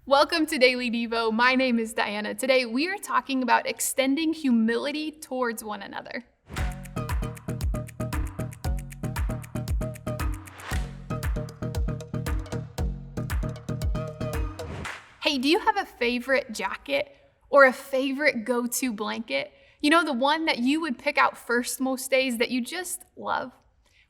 Welcome to Daily Devo. My name is Diana. Today we are talking about extending humility towards one another. Hey, do you have a favorite jacket or a favorite go-to blanket? You know, the one that you would pick out first most days that you just love?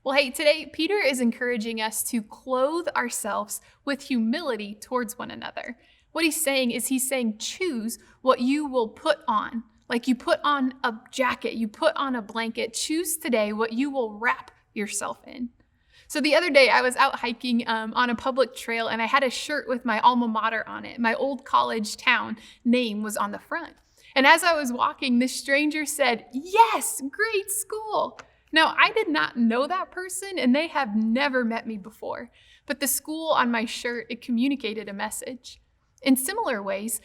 Well, hey, today Peter is encouraging us to clothe ourselves with humility towards one another. What he's saying choose what you will put on. Like you put on a jacket, you put on a blanket. Choose today what you will wrap yourself in. So the other day I was out hiking on a public trail and I had a shirt with my alma mater on it. My old college town name was on the front. And as I was walking, this stranger said, "Yes, great school." Now, I did not know that person and they have never met me before, but the school on my shirt, it communicated a message. In similar ways,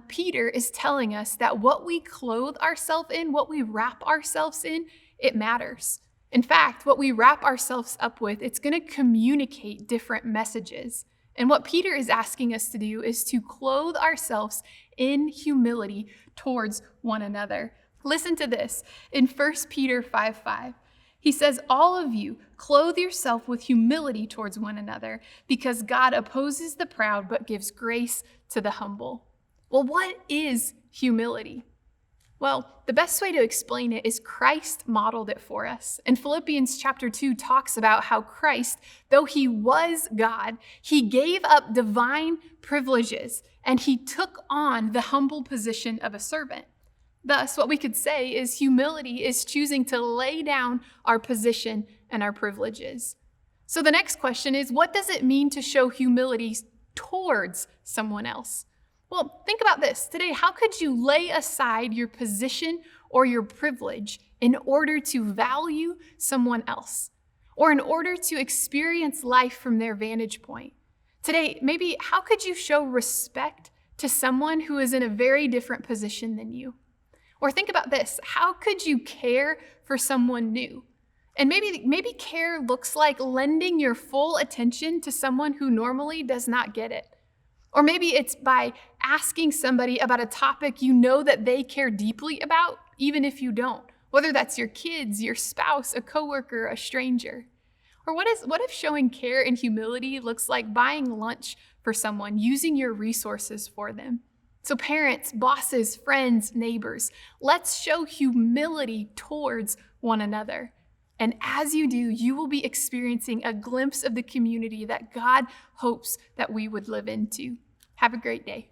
Peter is telling us that what we clothe ourselves in, what we wrap ourselves in, it matters. In fact, what we wrap ourselves up with, it's going to communicate different messages. And what Peter is asking us to do is to clothe ourselves in humility towards one another. Listen to this in 1 Peter 5:5. He says, "All of you, clothe yourself with humility towards one another, because God opposes the proud but gives grace to the humble." Well, what is humility? Well, the best way to explain it is Christ modeled it for us. And Philippians chapter 2 talks about how Christ, though he was God, he gave up divine privileges and he took on the humble position of a servant. Thus, what we could say is humility is choosing to lay down our position and our privileges. So the next question is, what does it mean to show humility towards someone else? Well, think about this. Today, how could you lay aside your position or your privilege in order to value someone else? Or in order to experience life from their vantage point? Today, maybe how could you show respect to someone who is in a very different position than you? Or think about this, how could you care for someone new? And maybe care looks like lending your full attention to someone who normally does not get it. Or maybe it's by asking somebody about a topic you know that they care deeply about, even if you don't. Whether that's your kids, your spouse, a coworker, a stranger. Or what if showing care and humility looks like buying lunch for someone, using your resources for them? So parents, bosses, friends, neighbors, let's show humility towards one another. And as you do, you will be experiencing a glimpse of the community that God hopes that we would live into. Have a great day.